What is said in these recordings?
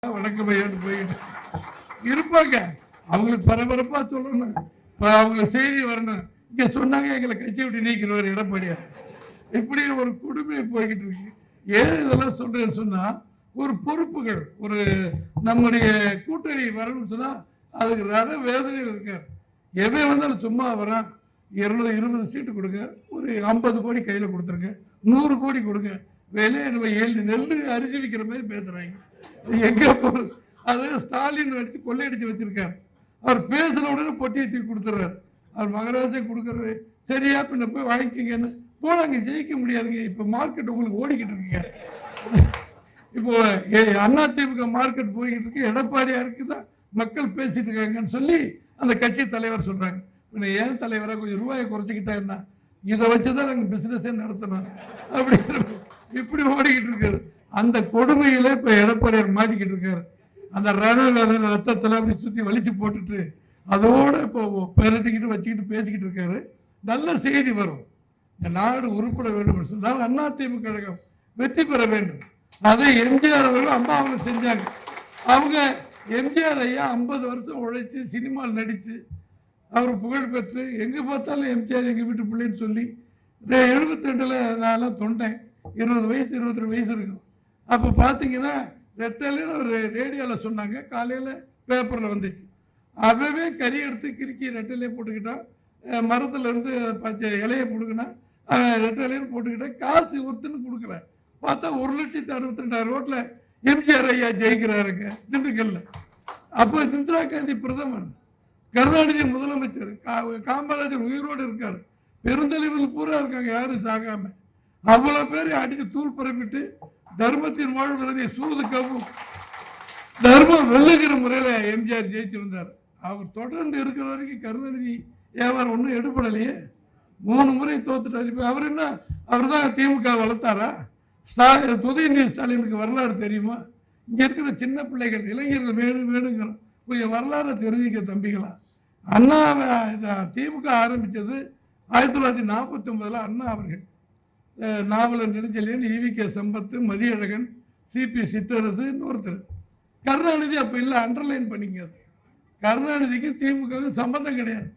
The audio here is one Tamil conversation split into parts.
வணக்கம் ஐயான்னு போயிட்டு இருப்பாங்க. அவங்களுக்கு பரபரப்பா சொல்லணும், அவங்களுக்கு செய்தி வரணும். இங்க சொன்னாங்க எங்களை கட்சி விட்டு நீக்கிறவர் எடப்பாடியார். இப்படி ஒரு குடும்பம் போய்கிட்டு இருக்கு. ஏன் இதெல்லாம் சொல்றேன்னு சொன்னா, ஒரு பொறுப்புகள், ஒரு நம்முடைய கூட்டணி வரணும்னு சொன்னா அதுக்கு ரத வேதனையில் இருக்கார். எவன் வந்தாலும் சும்மா வரான். 220 சீட்டு கொடுங்க, ஒரு 50 கோடி கையில் கொடுத்துருங்க, 100 கோடி கொடுங்க, வேலையை நம்ம 7 நெல் அரிசி விற்கிற மாதிரி பேசுறாங்க. எங்க போறது? அது ஸ்டாலின் வச்சு கொள்ளையடிச்சு வச்சிருக்காரு. அவர் பேசுன உடனே பொட்டியை தூக்கி கொடுத்துறாரு. அவர் மகராஜை கொடுக்கறது சரியா, பின்ன போய் வாங்கிக்கங்கன்னு போனாங்க. ஜெயிக்க முடியாதுங்க. இப்ப மார்க்கெட் உங்களுக்கு ஓடிக்கிட்டு இருக்குங்க. இப்போ அதிமுக மார்க்கெட் போய்கிட்டு இருக்கு. எடப்பாடியாருக்கு தான் மக்கள் பேசிட்டு இருக்காங்கன்னு சொல்லி அந்த கட்சி தலைவர் சொல்றாங்க. ஏன் தலைவரை கொஞ்சம் ரூபாயை குறைச்சிக்கிட்டா என்ன, இதை வச்சுதான் நாங்க பிசினஸே நடத்தணும் அப்படி இப்படி ஓடிக்கிட்டு இருக்காரு. அந்த கொடுமையில இப்ப எடப்பாடியார் மாட்டிக்கிட்டு இருக்காரு. அந்த ரத்தத்துல அப்படி சுத்தி வலிச்சு போட்டுட்டு அதோட இப்போ பெரட்டிக்கிட்டு வச்சுக்கிட்டு பேசிக்கிட்டு இருக்காரு. நல்ல செய்தி வரும். இந்த நாடு உருப்பட வேண்டும் சொன்னால் அதிமுக கழகம் வெற்றி பெற வேண்டும். அதை எம்ஜிஆர் அவர்கள் அம்மா அவங்க செஞ்சாங்க. அவங்க எம்ஜிஆர் ஐயா 50 வருஷம் உழைச்சு சினிமாவில் நடிச்சு அவர் புகழ் பெற்று எங்க பார்த்தாலும் எம்ஜிஆர் எங்க வீட்டு பிள்ளைன்னு சொல்லி 72ல் நான் தொண்டேன். 20 வயசு 22 வயசு இருக்கும். அப்போ பார்த்தீங்கன்னா ரெட்டலைன்னு ஒரு ரேடியோவில் சொன்னாங்க, காலையில் பேப்பரில் வந்துச்சு. அவவே கறி எடுத்து கிறுக்கி ரெட்டலையே போட்டுக்கிட்டான். மரத்துல இருந்து பச்சை இலையை போட்டுக்கினா ரெட்டலைன்னு போட்டுக்கிட்டா காசு ஒருத்தன்னு கொடுக்குறேன். பார்த்தா 1,62,000 ரோட்டில் எம்ஜிஆர் ஐயா ஜெயிக்கிறாருங்க திண்டுக்கல்ல. அப்போ இந்திரா காந்தி பிரதமர், கருணாநிதி முதலமைச்சர், காமராஜர் உயிரோடு இருக்காரு, பெருந்தலைவர்கள் பூரா இருக்காங்க, யாரும் சாகாம. அவ்வளவு பேரை அடித்து தூள் பரப்பிட்டு தர்மத்தின் வாழ்வதை சூதுக்கவும் தர்மம் வெள்ளுகிற முறையில் எம்ஜிஆர் ஜெயிச்சிருந்தார். அவர் தொடர்ந்து இருக்கிற வரைக்கும் கருணாநிதி வியாபாரம் ஒன்றும் எடுப்படலையே. 3 முறை தோத்துட்டார். இப்போ அவர் என்ன, அவர் தான் திமுக வளர்த்தாரா? உதயநிதி ஸ்டாலினுக்கு வரலாறு தெரியுமா? இங்கே இருக்கிற சின்ன பிள்ளைகள் இளைஞர்கள் வேணுங்கிறோம், கொஞ்சம் வரலாறு தெரிஞ்சுக்க தம்பிகளா. அண்ணா திமுக ஆரம்பித்தது 1949 அண்ணா அவர்கள், நாவலர் நெடுஞ்செழியன், ஈவிகே சம்பத்து, மதியழகன், சிபி சிற்றரசு, இன்னொருத்தர். கருணாநிதி அப்போ இல்லை, அண்டர்லைன் பண்ணிங்க. கருணாநிதிக்கு திமுக சம்பந்தம் கிடையாது.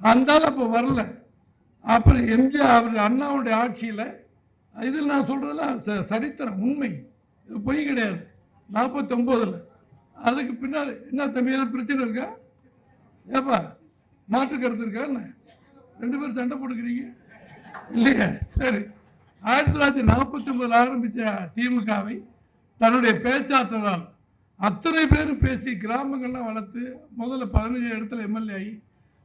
அந்தாலும் அப்போ வரல. அப்புறம் எம்ஜிஆர் அவர் அண்ணாவுடைய ஆட்சியில், இதில் நான் சொல்றதெல்லாம் சரித்திரம், உண்மை, பொய் கிடையாது. 49ல் அதுக்கு பின்னால் என்ன தம்பி பிரச்சனை இருக்கா? ஏப்பா மாற்று கருத்து இருக்கா என்ன? 2 பேரும் சண்டை போட்டுக்கிறீங்க இல்லையா? சரி. 1949 ஆரம்பித்த திமுகவை தன்னுடைய பேச்சாற்றலால் அத்தனை பேரும் பேசி கிராமங்கள்லாம் வளர்த்து முதல்ல 15 இடத்துல எம்எல்ஏ ஆகி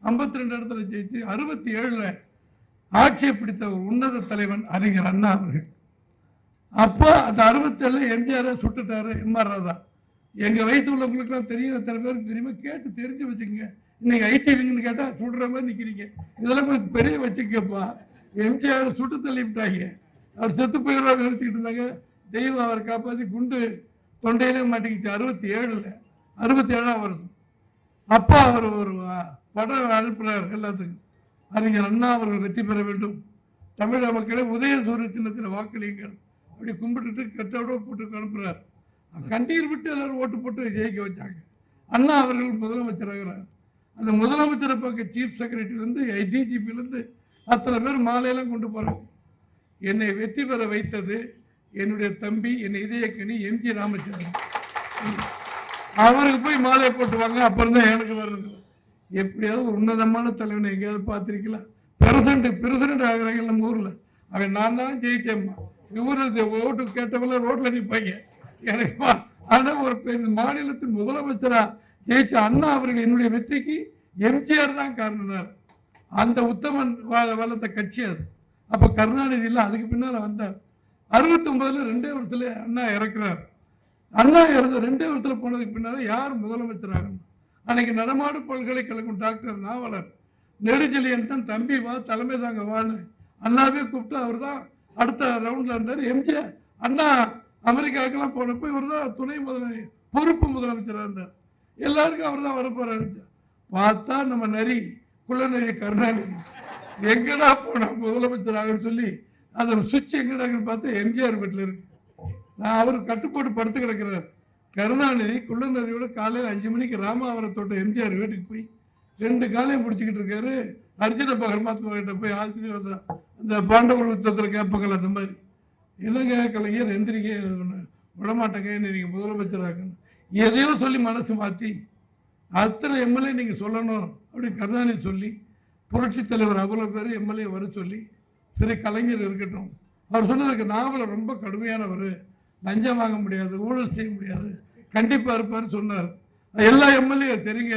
52 இடத்துல ஜெயிச்சு 67ல் ஆட்சியை பிடித்த ஒரு உன்னத தலைவன் அறிஞர் அண்ணா அவர்கள். அப்போ அந்த 67 எம்ஜிஆர் சுட்டுட்டாரு எம்ஆர் ராதா. எங்க வயசு உள்ளவங்களுக்குலாம் தெரியும், எத்தனை பேருக்கு தெரியுமா? கேட்டு தெரிஞ்சு வச்சுக்கோங்க. இன்னைக்கு ஐடி விங்னு கேட்டா சுடுற மாதிரி நிக்கிறீங்க. இதெல்லாம் கொஞ்சம் பெரிய வச்சுக்கப்பா. எம்ஜிஆர் சுட்டு தள்ளிவிட்டாங்க. அவர் செத்து போயிடுவார் நினைச்சுக்கிட்டு இருந்தாங்க. தெய்வம் அவரை காப்பாற்றி குண்டு தொண்டையிலே மாட்டிக்கிச்சு 67ஆம் வருஷம். அப்பா அவர் ஒரு படம் அனுப்புறார் எல்லாத்துக்கும், அறிஞர் அண்ணா அவர்கள் வெற்றி பெற வேண்டும், தமிழக மக்களை உதயசூரிய சின்னத்தில் வாக்களியுங்கள் அப்படி கும்பிட்டுட்டு கட்டோட போட்டு அனுப்புறார். கண்ணீர் விட்டு எல்லாரும் ஓட்டு போட்டு ஜெயிக்க வச்சாங்க. அண்ணா அவர்கள் முதலமைச்சராகிறார். அந்த முதலமைச்சரை பார்க்க சீஃப் செக்ரட்டரியிலேருந்து டிஜிபிலேருந்து அத்தனை பேர் மாலையெல்லாம் கொண்டு போகிறாங்க. என்னை வெற்றி பெற வைத்தது என்னுடைய தம்பி, என் இதயக்கனி எம்ஜி ராமச்சந்திரன். அவருக்கு போய் மாலையை போட்டுவாங்க. அப்புறம் தான் எனக்கு வருது. எப்படியாவது ஒரு உன்னதமான தலைவனை எங்கேயாவது பார்த்துருக்கலாம். பிரசிடண்ட் ஆகிறாங்க நம்ம ஊரில். அவன் நான் தான் ஜெயிச்சேம்மா. ஊரில் ஓட்டு கேட்டவங்கள ரோட்டில் நிற்பாங்க எனக்கு. ஆனால் ஒரு மாநிலத்தின் முதலமைச்சரா ஜெயிச்ச அண்ணா அவர்கள் என்னுடைய வெற்றிக்கு எம்ஜிஆர் தான் காரணம். அந்த உத்தமன் வளர்த்த கட்சி அது. அப்போ கருணாநிதி இல்லை, அதுக்கு பின்னால் வந்தார். 69ல் 2 வருஷத்துல அண்ணா இறக்குறார். அண்ணா இறந்த 2 வருஷத்துல போனதுக்கு பின்னால யார் முதலமைச்சர் ஆகணும்? அன்னைக்கு நடமாடும் பல்கலைக்கழகம் டாக்டர் நாவலர் நெடுஞ்செழியன் தான் தம்பி வா தலைமை தாங்க வான்னு அண்ணாவே கூப்பிட்டு அவர் தான் அடுத்த ரவுண்ட்ல இருந்தார். எம்ஜிஆர் அண்ணா அமெரிக்காவுக்கெல்லாம் போனப்போ இவர் தான் துணை பொறுப்பு முதலமைச்சராக இருந்தார். எல்லாருக்கும் அவர் தான் வரப்போறாரு. பார்த்தா நம்ம நரி குள்ளநரி கருணாநிதி எங்கடா போனா முதலமைச்சராக சொல்லி அந்த சுவிட்ச் எங்கடாங்கன்னு பார்த்தா எம்ஜிஆர் வீட்டில் இருக்கு. நான் அவர் கட்டுப்போட்டு படுத்து கிடக்கிறார். கருணாநிதி குள்ளநரியோட காலையில் 5 மணிக்கு ராமாவரத்தோட்ட எம்ஜிஆர் வீட்டுக்கு போய் 2 காலையும் பிடிச்சிக்கிட்டு இருக்காரு. அர்ஜுன பரமாத்மா கிட்ட போய் ஆசிரியர் தான் அந்த பாண்டவர் யுத்தத்தில் கேட்பாங்கல்ல, அந்த மாதிரி என்னங்க கலைஞர் எந்திரிக்க விடமாட்டேங்க, நீங்கள் முதலமைச்சராகணும் எதையோ சொல்லி மனசு மாற்றி அத்தனை எம்எல்ஏ நீங்கள் சொல்லணும் அப்படின்னு கருணாநிதி சொல்லி புரட்சி தலைவர் அவ்வளோ பேர் எம்எல்ஏ வர சொல்லி, சரி கலைஞர் இருக்கட்டும், அவர் சொன்னதுக்கு நாவலை ரொம்ப கடுமையானவர், லஞ்சம் வாங்க முடியாது, ஊழல் செய்ய முடியாது, கண்டிப்பாக இருப்பார் சொன்னார். எல்லா எம்எல்ஏ சரிங்க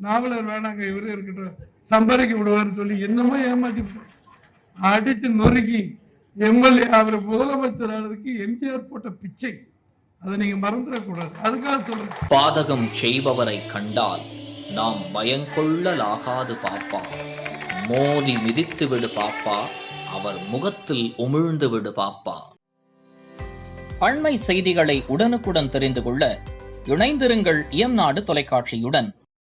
நாவலர் வேணாங்க இவரே இருக்கட்டும் சம்பாதிக்க விடுவார்னு சொல்லி என்னமோ ஏமாத்திட்டு அடித்து நொறுக்கி எம்எல்ஏ அவர் முதலமைச்சர் ஆனதுக்கு எம்ஜிஆர் போட்ட பிச்சை. அதை நீங்க மறந்துடக்கூடாது. அதுக்காக சொல்றேன், பாதகம் செய்பவரை கண்டால் நாம் பயங்கொள்ளலாகாது பாப்பா, மோதி மிதித்து விடு பாப்பா, அவர் முகத்தில் உமிழ்ந்து விடு பாப்பா. அண்மை செய்திகளை உடனுக்குடன் தெரிந்து கொள்ள இணைந்திருங்கள் இயம்நாடு தொலைக்காட்சியுடன்.